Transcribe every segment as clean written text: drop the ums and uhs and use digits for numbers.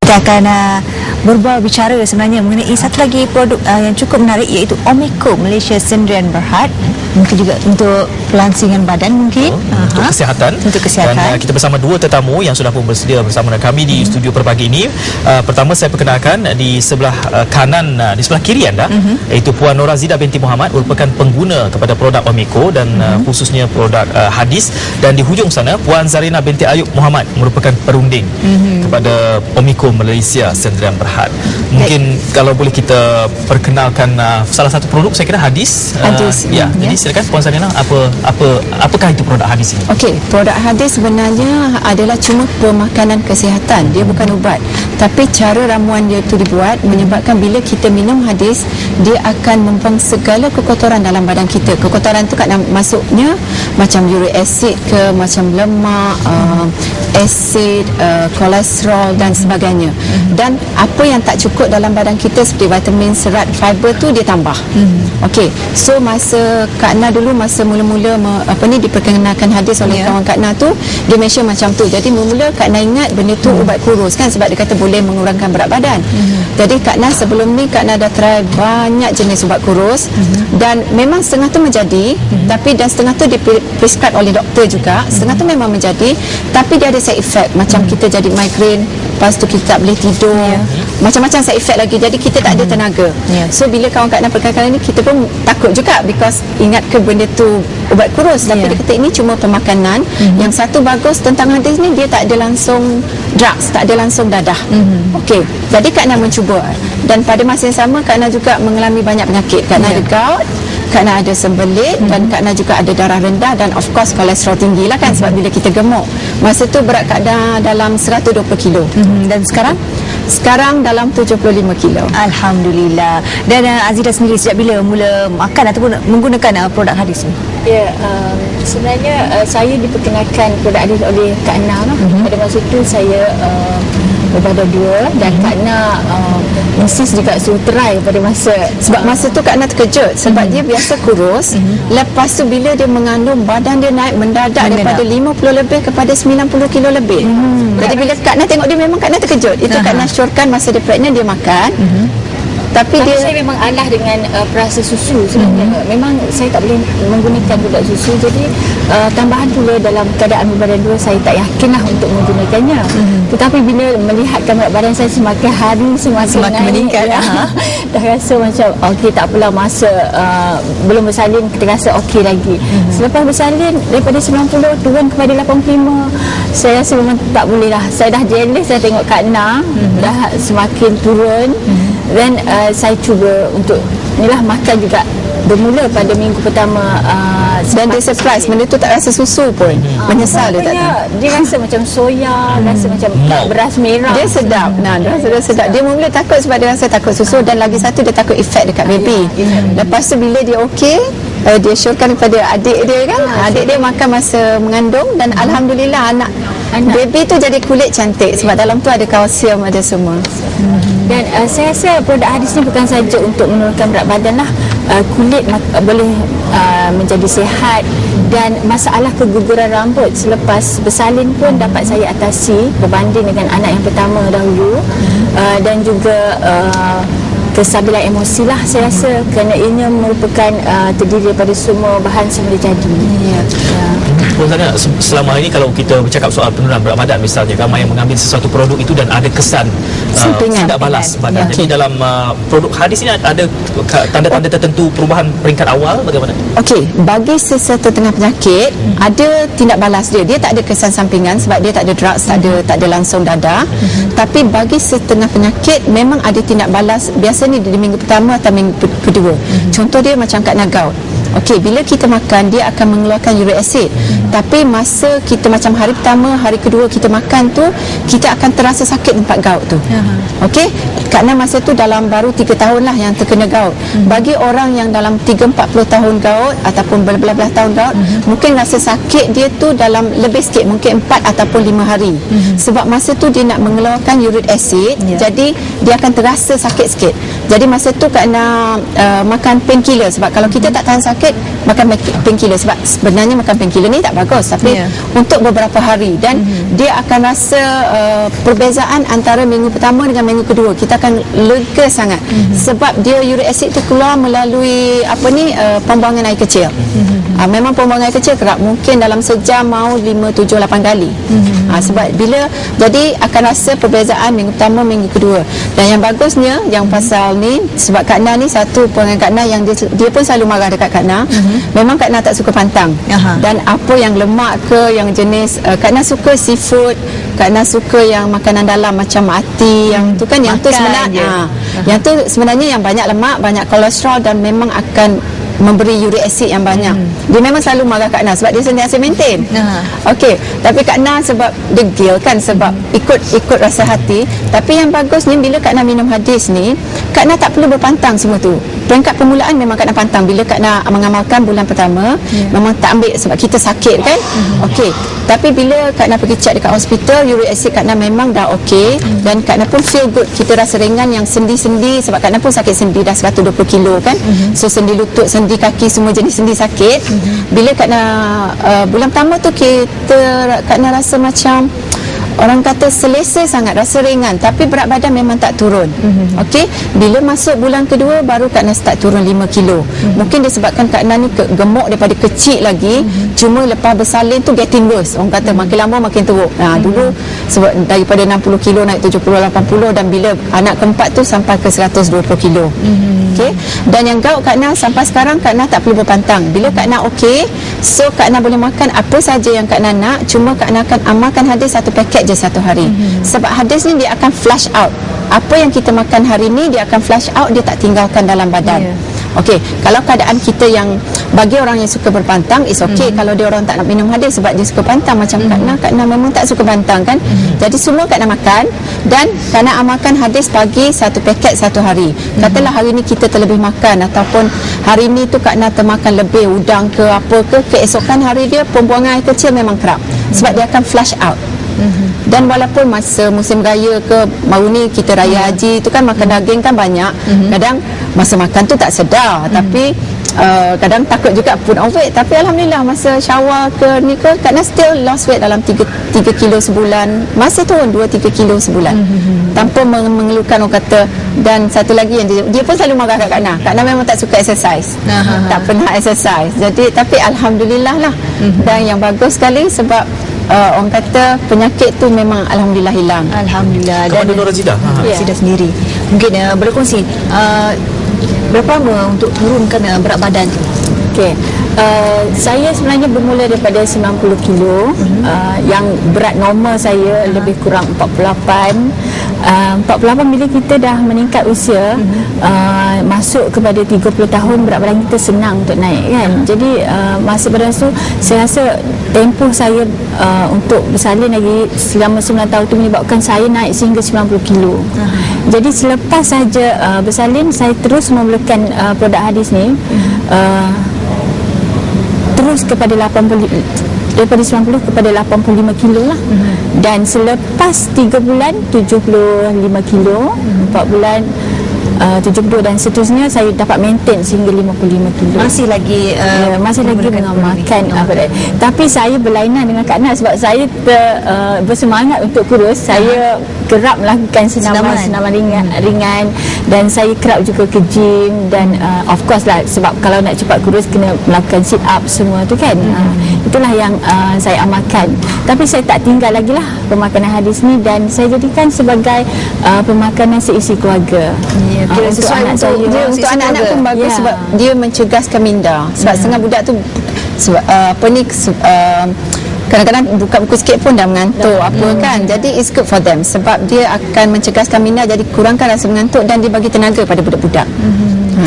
Kita akan berbicara sebenarnya mengenai satu lagi produk yang cukup menarik, iaitu Omeko Malaysia Sendirian Berhad. Mungkin juga untuk pelansingan badan mungkin. Untuk kesihatan. Untuk kesihatan. Dan kita bersama dua tetamu yang sudah pun bersedia bersama dengan kami di studio Perbagi ini. Pertama saya perkenalkan di sebelah kanan, di sebelah kiri anda, iaitu Puan Nora Zida binti Muhammad, merupakan pengguna kepada produk Omeko dan khususnya produk hadis. Dan di hujung sana Puan Zarina binti Ayub Muhammad, merupakan perunding kepada Omeko Malaysia Sendirian Berhad. Mungkin kalau boleh kita perkenalkan salah satu produk, saya kira hadis. Ya. Jadi silakan Puan Zarina, apakah itu produk hadis ini? Okey, produk hadis sebenarnya adalah cuma pemakanan kesihatan. Dia bukan ubat. Tapi cara ramuan dia itu dibuat menyebabkan bila kita minum hadis, dia akan membuang segala kekotoran dalam badan kita. Kekotoran itu kat masuknya macam uric acid ke, macam lemak, asid, kolesterol dan sebagainya. Dan apa yang tak cukup dalam badan kita seperti vitamin, serat, fiber tu dia tambah. Okey. So masa Kak Na dulu, masa mula-mula diperkenalkan hadis oleh kawan Kak Na tu, dia mention macam tu. Jadi mula-mula Kak Na ingat benda tu ubat kurus kan, sebab dia kata boleh mengurangkan berat badan. Jadi Kak Na sebelum ni, Kak Na dah try banyak jenis ubat kurus, dan memang setengah tu menjadi, tapi dan setengah tu prescribe oleh doktor juga, setengah tu memang menjadi, tapi dia ada side effect, macam kita jadi migraine, lepas tu kita tak boleh tidur, macam-macam side effect lagi, jadi kita tak ada tenaga. So bila kawan Kak Na perkenalkan ni, kita pun takut juga, because ingat ke benda tu ubat kurus, tapi dia kata ini cuma pemakanan. Yang satu bagus tentang hadis ni, dia tak ada langsung drugs, tak ada langsung dadah. Okey, jadi Kak Na mencuba, dan pada masa yang sama Kak Na juga mengalami banyak penyakit. Kak Na ada gout, Kak Na ada sembelit, dan Kak Na juga ada darah rendah, dan of course kolesterol tinggi lah kan, sebab bila kita gemuk. Masa tu berat Kak Na dalam 120 kilo. Dan sekarang dalam 75 kilo. Alhamdulillah. Dan Azidah sendiri sejak bila mula makan ataupun menggunakan produk hadis ni? Ya, sebenarnya saya diperkenalkan produk hadis oleh Kak Na. Pada masa itu saya berbadan dua, dan Kak Na insist juga suruh try pada masa, sebab masa tu Kak Na terkejut sebab dia biasa kurus, lepas tu bila dia mengandung, badan dia naik mendadak daripada 50 lebih kepada 90 kilo lebih. Jadi bila Kak Na tengok dia, memang Kak Na terkejut. Itu Kak Na syorkan masa dia pregnant dia makan. Tapi saya memang alah dengan perasa susu sebenarnya. Memang saya tak boleh menggunakan produk susu. Jadi tambahan pula dalam keadaan berbadan dua, saya tak yakinlah untuk menggunakannya. Tetapi bila melihatkan berat badan saya semakin hari semakin meningkat, dah rasa macam okey, tak apalah, masa belum bersalin kita rasa okey lagi. Selepas bersalin daripada 90 turun kepada 85, saya rasa memang tak boleh lah. Saya dah jealous, saya tengok Kak Na dah semakin turun. Dan saya cuba untuk inilah makan juga, bermula pada minggu pertama, dan dia surprise, benda tu tak rasa susu pun. Menyesal dia tak tahu. Dia rasa macam soya, rasa macam beras merah. Dia sedap. Dia sedap. Dia mula takut sebab dia rasa takut susu, dan lagi satu dia takut efek dekat baby. Lepas tu bila dia okey, dia syorkan kepada adik dia kan. Adik dia makan masa mengandung, dan alhamdulillah anak baby tu jadi kulit cantik, sebab dalam tu ada kalsium, ada semua. Dan saya rasa produk hadis ni bukan saja untuk menurunkan berat badan lah, kulit boleh menjadi sihat, dan masalah keguguran rambut selepas bersalin pun dapat saya atasi berbanding dengan anak yang pertama dahulu. Dan juga kestabilan emosi lah, saya rasa, kerana ini merupakan terdiri daripada semua bahan semula jadi. Selama ini kalau kita bercakap soal penurunan berat badan misalnya, ramai yang mengambil sesuatu produk itu dan ada kesan tidak balas badan. Jadi dalam produk hadis ini ada tanda-tanda tertentu perubahan peringkat awal bagaimana? Okey, bagi sesuatu tengah penyakit, ada tindak balas dia. Dia tak ada kesan sampingan sebab dia tak ada drugs, tak ada langsung dadah. Tapi bagi setengah penyakit memang ada tindak balas, biasanya di minggu pertama atau minggu kedua. Contoh dia macam Kak Na gout. Okey, bila kita makan, dia akan mengeluarkan uric acid. Tapi masa kita macam hari pertama, hari kedua kita makan tu, kita akan terasa sakit tempat gout tu. Okey, Kak Na masa tu dalam baru 3 tahun lah yang terkena gout. Bagi orang yang dalam 30-40 tahun gout ataupun berbelas-belas tahun gout, mungkin rasa sakit dia tu dalam lebih sikit, mungkin 4 ataupun 5 hari. Sebab masa tu dia nak mengeluarkan uric acid, jadi dia akan terasa sakit sikit. Jadi masa tu Kak Na makan painkiller, sebab kalau kita tak tahan sakit makan painkiller, sebab sebenarnya makan painkiller ni tak bagus, tapi untuk beberapa hari, dan dia akan rasa perbezaan antara minggu pertama dengan minggu kedua. Kita akan lega sangat sebab dia uric acid tu keluar melalui pembuangan air kecil. Memang pembuangan air kecil kerap, mungkin dalam sejam mau 5, 7, 8 kali. Sebab bila jadi akan rasa perbezaan minggu pertama, minggu kedua. Dan yang bagusnya yang pasal ni, sebab Kak Na ni satu pelanggan Kak Na yang dia pun selalu marah dekat Kak Na. Memang Kak Na tak suka pantang. Dan apa yang lemak ke, yang jenis Kak Na suka seafood, Kak Na suka yang makanan dalam macam ati, yang tu kan, yang tu sebenarnya yang tu sebenarnya yang banyak lemak, banyak kolesterol, dan memang akan memberi uric acid yang banyak. Dia memang selalu marah Kak Na sebab dia sentiasa maintain. Okey, tapi Kak Na sebab degil kan, sebab ikut rasa hati. Tapi yang bagusnya bila Kak Na minum hadis ni, Kak Na tak perlu berpantang semua tu. Peringkat permulaan memang Kak Na pantang. Bila Kak Na mengamalkan bulan pertama, memang tak ambil sebab kita sakit kan. Okey, tapi bila Kak Na pergi check dekat hospital, uric acid Kak Na memang dah okey, dan Kak Na pun feel good. Kita rasa ringan yang sendi-sendi, sebab Kak Na pun sakit sendi dah 120 kilo kan. So sendi lutut, sendi kaki, semua jenis sendi sakit. Bila Kak Na bulan pertama tu Kak Na rasa macam orang kata selesa sangat, rasa ringan, tapi berat badan memang tak turun. Okey, bila masuk bulan kedua baru Kak Na start turun 5 kilo. Mungkin disebabkan Kak Na ni gemuk daripada kecil lagi, cuma lepas bersalin tu getting worse. Orang kata makin lama makin teruk. Dulu sebab daripada 60 kilo naik 70, 80, dan bila anak keempat tu sampai ke 120 kilo. Okey, dan yang gaut Kak Na sampai sekarang, Kak Na tak perlu berpantang. Bila Kak Na okey, so Kak Na boleh makan apa saja yang Kak Na nak, cuma Kak Na akan amalkan hadis satu paket je satu hari. Sebab hadis ni dia akan flush out. Apa yang kita makan hari ni dia akan flush out, dia tak tinggalkan dalam badan. Okey, kalau keadaan kita yang bagi orang yang suka berpantang is okey. Kalau dia orang tak nak minum hadis sebab dia suka pantang macam Kak Na memang tak suka pantang kan. Jadi semua Kak Na makan, dan Kak Na amalkan hadis pagi satu paket satu hari. Katalah hari ni kita terlebih makan, ataupun hari ni tu Kak Na termakan lebih udang ke apa ke, keesokan hari dia pembuangan air kecil memang kerap, sebab dia akan flush out. Dan walaupun masa musim raya ke, baru ni kita raya haji tu kan makan daging kan banyak, kadang masa makan tu tak sedar, tapi kadang takut juga put on weight. Tapi Alhamdulillah masa Syawal ke ni ke, Kak Na still lost weight dalam 3 kilo sebulan, masih turun 2-3 kilo sebulan tanpa mengeluhkan orang kata. Dan satu lagi yang dia pun selalu marah kat Kak Na. Kak Na memang tak suka exercise, tak pernah exercise. Jadi tapi Alhamdulillah lah. Dan yang bagus sekali sebab orang kata penyakit tu memang Alhamdulillah hilang. Alhamdulillah. Kepada Nur Razidah Razidah sendiri mungkin berkongsi berapa lama untuk turunkan berat badan tu? Okey. Saya sebenarnya bermula daripada 90 kilo. Yang berat normal saya lebih kurang 48. 48 bila kita dah meningkat usia, masuk kepada 30 tahun, berat badan kita senang untuk naik kan. Jadi masa pada tu saya rasa tempoh saya untuk bersalin lagi selama 9 tahun itu menyebabkan saya naik sehingga 90 kilo. Jadi selepas saja bersalin, saya terus memerlukan produk hadis ni, terus kepada 80, daripada 90 kepada 85 kilo lah. Dan selepas 3 bulan 75 kilo, 4 bulan 72, dan seterusnya saya dapat maintain sehingga 55 kilo. Masih lagi mengamalkan tapi saya berlainan dengan Kak Na sebab saya bersemangat untuk kurus. Saya kerap melakukan senaman ringan, dan saya kerap juga ke gym, dan of course lah sebab kalau nak cepat kurus kena melakukan sit up semua tu kan. Itulah yang saya amalkan. Tapi saya tak tinggal lagi lah pemakanan hadis ni, dan saya jadikan sebagai pemakanan seisi keluarga. Sesuai untuk anak-anak pun bagus sebab dia mencegaskan minda. Sebab setengah budak tu sebab kadang-kadang buka buku sikit pun dah mengantuk kan. Jadi it's good for them sebab dia akan mencegahkan minda, jadi kurangkan rasa mengantuk, dan dia bagi tenaga pada budak-budak.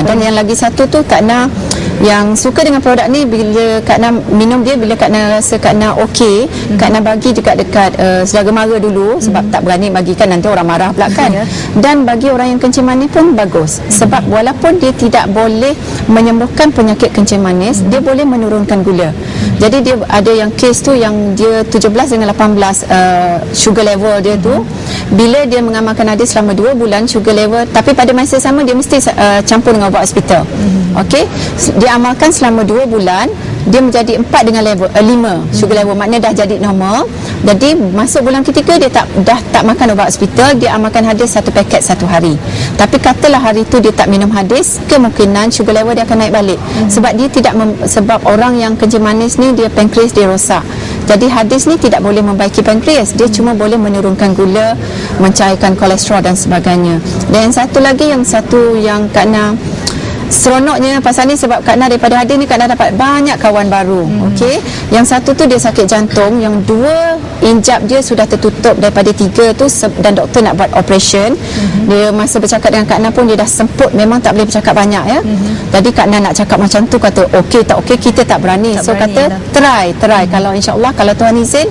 Dan yang lagi satu tu Kak Na Yang suka dengan produk ni, bila Kak Na minum dia, bila Kak Na rasa Kak Na okey, Kak Na bagi dekat saudara mara dulu, sebab tak berani bagikan, nanti orang marah pula kan. Dan bagi orang yang kencing manis pun bagus, sebab walaupun dia tidak boleh menyembuhkan penyakit kencing manis, dia boleh menurunkan gula. Jadi dia ada yang kes tu yang dia 17 dengan 18 sugar level dia tu, bila dia mengamalkan hadis selama 2 bulan sugar level, tapi pada masa sama dia mesti campur dengan ubat hospital. Okey, dia amalkan selama 2 bulan, dia menjadi 4 dengan level 5 sugar level, maknanya dah jadi normal. Jadi masuk bulan ketiga dia dah tak makan ubat hospital, dia amalkan hadis 1 paket 1 hari. Tapi katalah hari tu dia tak minum hadis, kemungkinan sugar level dia akan naik balik. Sebab dia tidak sebab orang yang kencing manis ni, dia pankreas dia rosak. Jadi hadis ni tidak boleh membaiki pankreas, dia cuma boleh menurunkan gula, mencairkan kolesterol dan sebagainya. Dan yang satu lagi, yang Kak Na seronoknya pasal ni, sebab Kak Na daripada hadis ni Kak Na dapat banyak kawan baru. Okey, yang satu tu dia sakit jantung, yang 2 injap dia sudah tertutup daripada 3 tu, dan doktor nak buat operation. Dia masa bercakap dengan Kak Na pun dia dah semput, memang tak boleh bercakap banyak ya. Jadi Kak Na nak cakap macam tu, kata okey tak okey, kita tak berani. So kata try kalau insya-Allah, kalau Tuhan izin.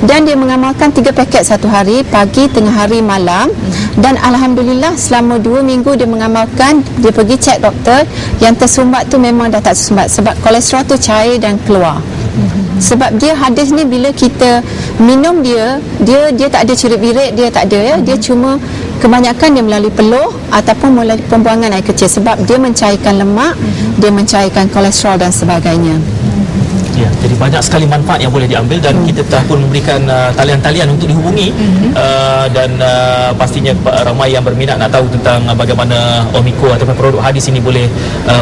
Dan dia mengamalkan 3 paket 1 hari, pagi, tengah hari, malam. Dan alhamdulillah selama 2 minggu dia mengamalkan, dia pergi cek doktor, yang tersumbat tu memang dah tak tersumbat, sebab kolesterol tu cair dan keluar. Sebab dia hadis ni bila kita minum dia tak ada cerit-birit, dia tak ada ya, dia cuma kebanyakan dia melalui peluh ataupun melalui pembuangan air kecil, sebab dia mencairkan lemak, dia mencairkan kolesterol dan sebagainya. Ya, jadi banyak sekali manfaat yang boleh diambil, dan kita telah pun memberikan talian-talian untuk dihubungi, dan pastinya ramai yang berminat nak tahu tentang bagaimana Omiko ataupun produk hadis ini boleh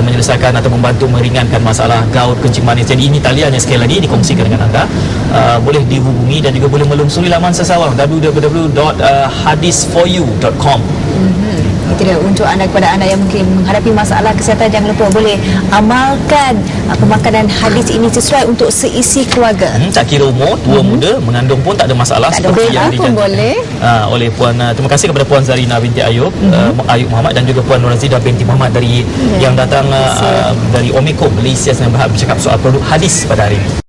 menyelesaikan atau membantu meringankan masalah gout, kencing manis. Jadi ini talian yang sekali lagi dikongsikan dengan anda. Boleh dihubungi dan juga boleh melungsuri laman sesawang www.hadisforyou.com. Itu dia untuk anda, kepada anda yang mungkin menghadapi masalah kesihatan, jangan lupa boleh amalkan pemakanan hadis ini sesuai untuk seisi keluarga. Tak kira umur, tua muda, mengandung pun tak ada masalah, tak seperti ada yang boleh. Oleh Puan, terima kasih kepada Puan Zarina binti Ayub Muhammad, dan juga Puan Norazida binti Muhammad dari yang datang dari Omiko Malaysia, yang berhak bercakap soal produk hadis pada hari ini.